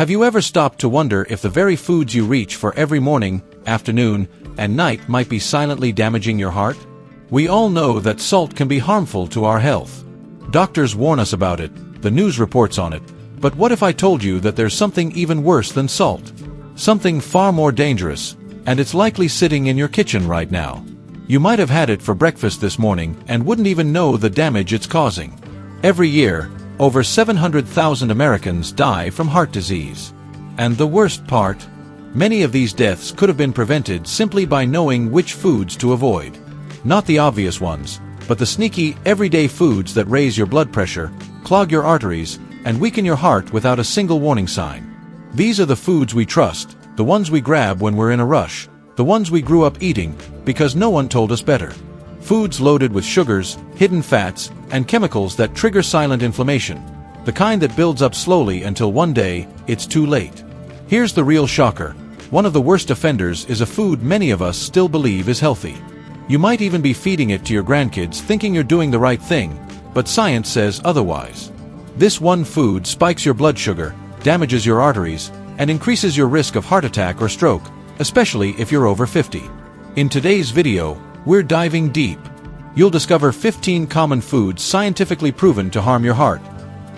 Have you ever stopped to wonder if the very foods you reach for every morning, afternoon, and night might be silently damaging your heart? We all know that salt can be harmful to our health. Doctors warn us about it, the news reports on it, but what if I told you that there's something even worse than salt? Something far more dangerous, and it's likely sitting in your kitchen right now. You might have had it for breakfast this morning and wouldn't even know the damage it's causing. Every year, over 700,000 Americans die from heart disease. And the worst part? Many of these deaths could have been prevented simply by knowing which foods to avoid. Not the obvious ones, but the sneaky, everyday foods that raise your blood pressure, clog your arteries, and weaken your heart without a single warning sign. These are the foods we trust, the ones we grab when we're in a rush, the ones we grew up eating because no one told us better. Foods loaded with sugars, hidden fats, and chemicals that trigger silent inflammation, the kind that builds up slowly until one day, it's too late. Here's the real shocker. One of the worst offenders is a food many of us still believe is healthy. You might even be feeding it to your grandkids thinking you're doing the right thing, but science says otherwise. This one food spikes your blood sugar, damages your arteries, and increases your risk of heart attack or stroke, especially if you're over 50. In today's video, we're diving deep. You'll discover 15 common foods scientifically proven to harm your heart.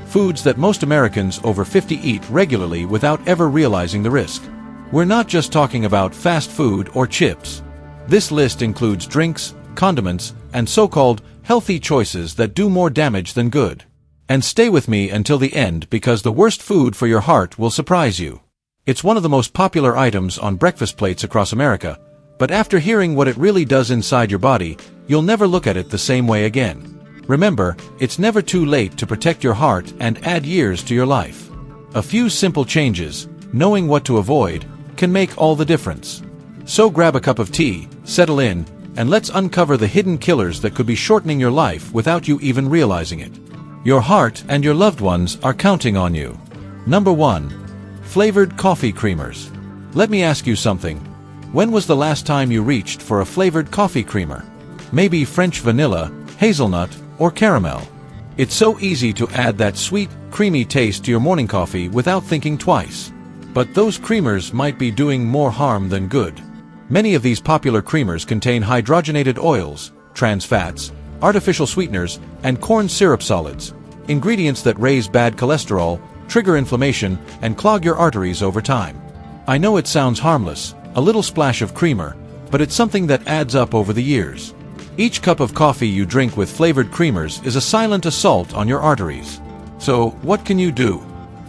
Foods that most Americans over 50 eat regularly without ever realizing the risk. We're not just talking about fast food or chips. This list includes drinks, condiments, and so-called healthy choices that do more damage than good. And stay with me until the end because the worst food for your heart will surprise you. It's one of the most popular items on breakfast plates across America, but after hearing what it really does inside your body, you'll never look at it the same way again. Remember, it's never too late to protect your heart and add years to your life. A few simple changes, knowing what to avoid, can make all the difference. So grab a cup of tea, settle in, and let's uncover the hidden killers that could be shortening your life without you even realizing it. Your heart and your loved ones are counting on you. Number 1. Flavored coffee creamers. Let me ask you something. When was the last time you reached for a flavored coffee creamer? Maybe French vanilla, hazelnut, or caramel. It's so easy to add that sweet, creamy taste to your morning coffee without thinking twice. But those creamers might be doing more harm than good. Many of these popular creamers contain hydrogenated oils, trans fats, artificial sweeteners, and corn syrup solids, ingredients that raise bad cholesterol, trigger inflammation, and clog your arteries over time. I know it sounds harmless, a little splash of creamer, but it's something that adds up over the years. Each cup of coffee you drink with flavored creamers is a silent assault on your arteries. So, what can you do?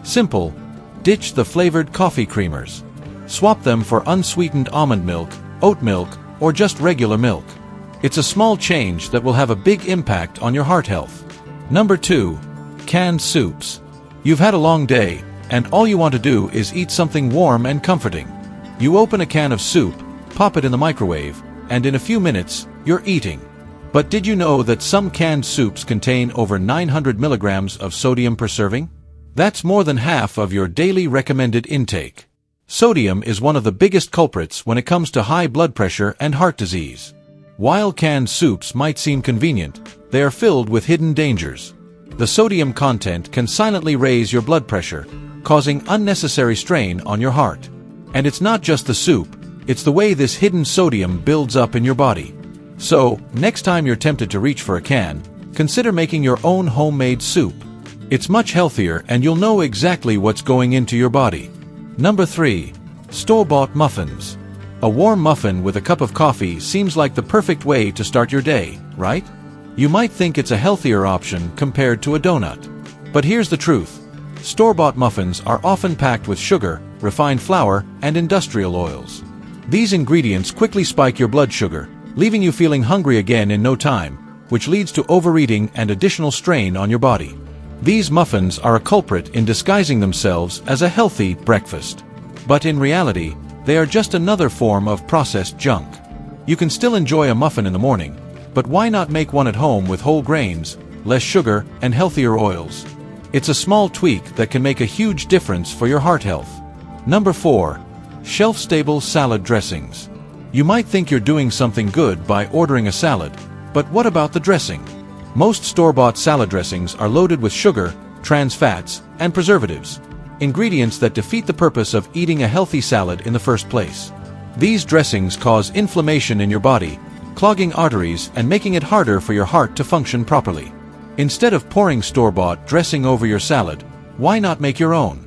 Simple. Ditch the flavored coffee creamers. Swap them for unsweetened almond milk, oat milk, or just regular milk. It's a small change that will have a big impact on your heart health. Number 2. Canned soups. You've had a long day, and all you want to do is eat something warm and comforting. You open a can of soup, pop it in the microwave, and in a few minutes, you're eating. But did you know that some canned soups contain over 900 milligrams of sodium per serving? That's more than half of your daily recommended intake. Sodium is one of the biggest culprits when it comes to high blood pressure and heart disease. While canned soups might seem convenient, they are filled with hidden dangers. The sodium content can silently raise your blood pressure, causing unnecessary strain on your heart. And it's not just the soup, it's the way this hidden sodium builds up in your body. So, next time you're tempted to reach for a can, consider making your own homemade soup. It's much healthier and you'll know exactly what's going into your body. Number 3. Store-bought muffins. A warm muffin with a cup of coffee seems like the perfect way to start your day, right? You might think it's a healthier option compared to a donut. But here's the truth. Store-bought muffins are often packed with sugar, refined flour, and industrial oils. These ingredients quickly spike your blood sugar, leaving you feeling hungry again in no time, which leads to overeating and additional strain on your body. These muffins are a culprit in disguising themselves as a healthy breakfast. But in reality, they are just another form of processed junk. You can still enjoy a muffin in the morning, but why not make one at home with whole grains, less sugar, and healthier oils? It's a small tweak that can make a huge difference for your heart health. Number 4. Shelf-stable salad dressings. You might think you're doing something good by ordering a salad, but what about the dressing? Most store-bought salad dressings are loaded with sugar, trans fats, and preservatives. ingredients that defeat the purpose of eating a healthy salad in the first place. These dressings cause inflammation in your body, clogging arteries and making it harder for your heart to function properly. Instead of pouring store-bought dressing over your salad, why not make your own?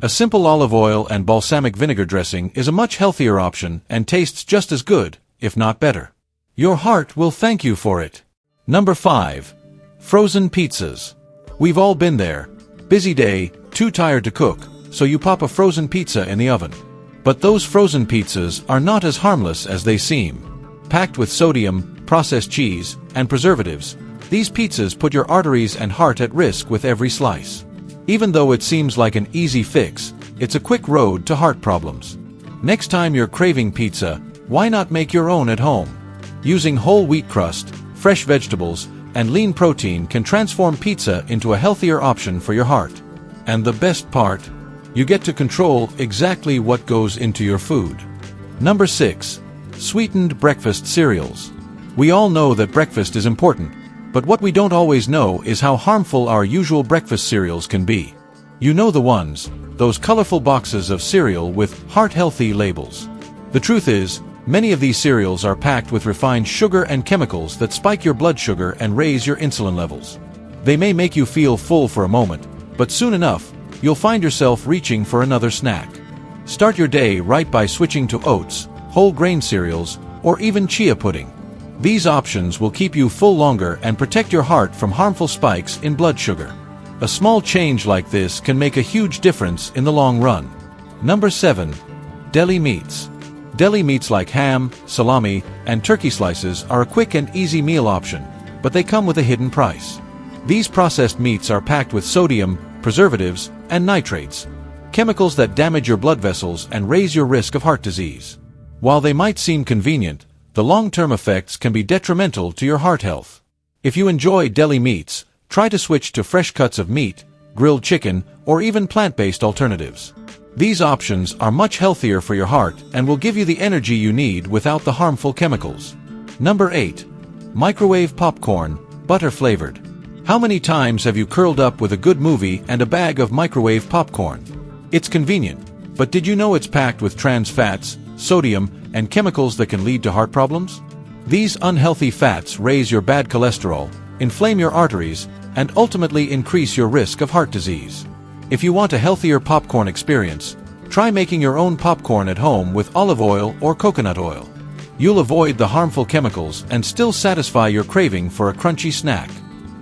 A simple olive oil and balsamic vinegar dressing is a much healthier option and tastes just as good, if not better. Your heart will thank you for it. Number 5. Frozen pizzas. We've all been there. Busy day, too tired to cook, so you pop a frozen pizza in the oven. But those frozen pizzas are not as harmless as they seem. Packed with sodium, processed cheese, and preservatives, these pizzas put your arteries and heart at risk with every slice. Even though it seems like an easy fix, it's a quick road to heart problems. Next time you're craving pizza, why not make your own at home? Using whole wheat crust, fresh vegetables, and lean protein can transform pizza into a healthier option for your heart. And the best part? You get to control exactly what goes into your food. Number 6. Sweetened breakfast cereals. We all know that breakfast is important, but what we don't always know is how harmful our usual breakfast cereals can be. You know the ones, those colorful boxes of cereal with heart-healthy labels. The truth is, many of these cereals are packed with refined sugar and chemicals that spike your blood sugar and raise your insulin levels. They may make you feel full for a moment, but soon enough, you'll find yourself reaching for another snack. Start your day right by switching to oats, whole grain cereals, or even chia pudding. These options will keep you full longer and protect your heart from harmful spikes in blood sugar. A small change like this can make a huge difference in the long run. Number 7. Deli meats. Deli meats like ham, salami, and turkey slices are a quick and easy meal option, but they come with a hidden price. These processed meats are packed with sodium, preservatives, and nitrates, chemicals that damage your blood vessels and raise your risk of heart disease. While they might seem convenient, the long-term effects can be detrimental to your heart health. If you enjoy deli meats, try to switch to fresh cuts of meat, grilled chicken, or even plant-based alternatives. These options are much healthier for your heart and will give you the energy you need without the harmful chemicals. Number 8. Microwave popcorn, butter-flavored. How many times have you curled up with a good movie and a bag of microwave popcorn? It's convenient, but did you know it's packed with trans fats, sodium, and chemicals that can lead to heart problems? These unhealthy fats raise your bad cholesterol, inflame your arteries, and ultimately increase your risk of heart disease. If you want a healthier popcorn experience, try making your own popcorn at home with olive oil or coconut oil. You'll avoid the harmful chemicals and still satisfy your craving for a crunchy snack.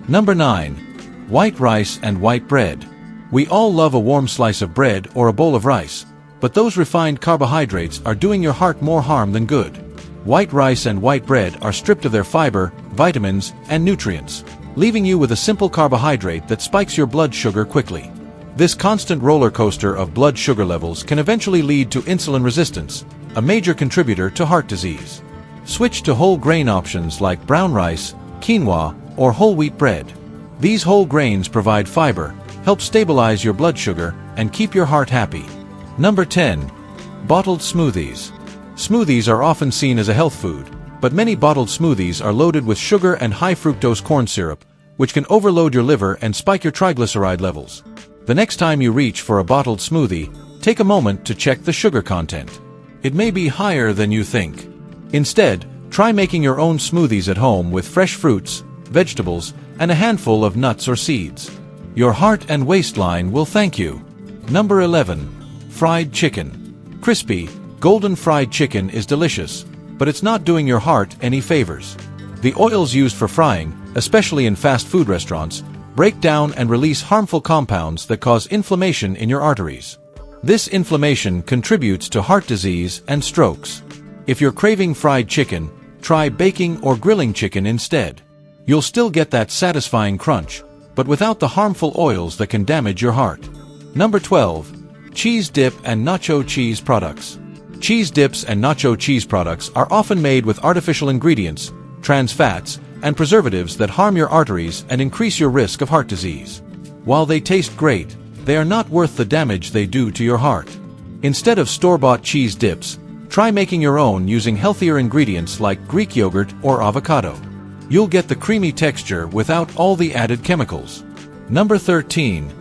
Number 9. White rice and white bread. We all love a warm slice of bread or a bowl of rice, but those refined carbohydrates are doing your heart more harm than good. White rice and white bread are stripped of their fiber, vitamins, and nutrients, leaving you with a simple carbohydrate that spikes your blood sugar quickly. This constant roller coaster of blood sugar levels can eventually lead to insulin resistance, a major contributor to heart disease. Switch to whole grain options like brown rice, quinoa, or whole wheat bread. These whole grains provide fiber, help stabilize your blood sugar, and keep your heart happy. Number 10. Bottled smoothies. Smoothies are often seen as a health food, but many bottled smoothies are loaded with sugar and high fructose corn syrup, which can overload your liver and spike your triglyceride levels. The next time you reach for a bottled smoothie, take a moment to check the sugar content. It may be higher than you think. Instead, try making your own smoothies at home with fresh fruits, vegetables, and a handful of nuts or seeds. Your heart and waistline will thank you. Number 11. Fried chicken. Crispy, golden fried chicken is delicious, but it's not doing your heart any favors. The oils used for frying, especially in fast food restaurants, break down and release harmful compounds that cause inflammation in your arteries. This inflammation contributes to heart disease and strokes. If you're craving fried chicken, try baking or grilling chicken instead. You'll still get that satisfying crunch, but without the harmful oils that can damage your heart. Number 12. Cheese dip and nacho cheese products. Cheese dips and nacho cheese products are often made with artificial ingredients, trans fats, and preservatives that harm your arteries and increase your risk of heart disease. While they taste great, they are not worth the damage they do to your heart. Instead of store-bought cheese dips, try making your own using healthier ingredients like Greek yogurt or avocado. You'll get the creamy texture without all the added chemicals. Number 13.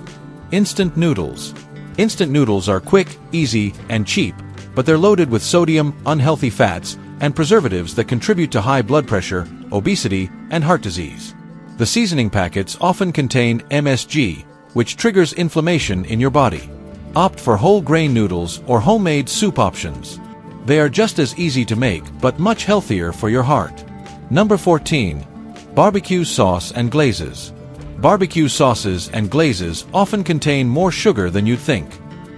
Instant noodles. Instant noodles are quick, easy, and cheap, but they're loaded with sodium, unhealthy fats, and preservatives that contribute to high blood pressure, obesity, and heart disease. The seasoning packets often contain MSG, which triggers inflammation in your body. Opt for whole grain noodles or homemade soup options. They are just as easy to make, but much healthier for your heart. Number 14. Barbecue sauce and glazes. Barbecue sauces and glazes often contain more sugar than you'd think.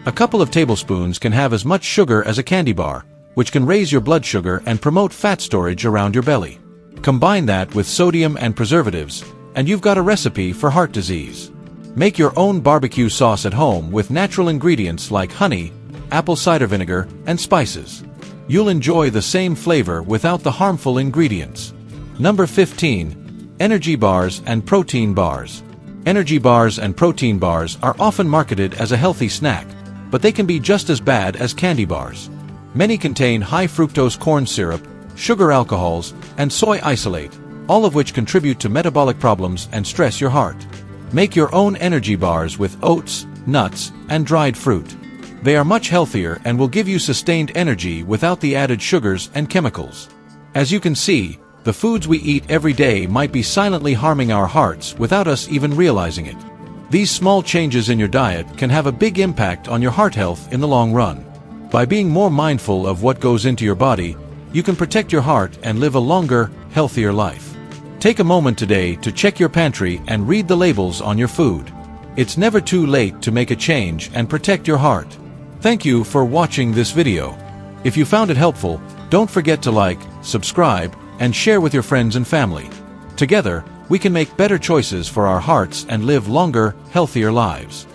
A couple of tablespoons can have as much sugar as a candy bar, which can raise your blood sugar and promote fat storage around your belly. Combine that with sodium and preservatives, and you've got a recipe for heart disease. Make your own barbecue sauce at home with natural ingredients like honey, apple cider vinegar, and spices. You'll enjoy the same flavor without the harmful ingredients. Number 15. Energy bars and protein bars. Energy bars and protein bars are often marketed as a healthy snack, but they can be just as bad as candy bars. Many contain high fructose corn syrup, sugar alcohols, and soy isolate, all of which contribute to metabolic problems and stress your heart. Make your own energy bars with oats, nuts, and dried fruit. They are much healthier and will give you sustained energy without the added sugars and chemicals. As you can see, the foods we eat every day might be silently harming our hearts without us even realizing it. These small changes in your diet can have a big impact on your heart health in the long run. By being more mindful of what goes into your body, you can protect your heart and live a longer, healthier life. Take a moment today to check your pantry and read the labels on your food. It's never too late to make a change and protect your heart. Thank you for watching this video. If you found it helpful, don't forget to like, subscribe, and share with your friends and family. Together, we can make better choices for our hearts and live longer, healthier lives.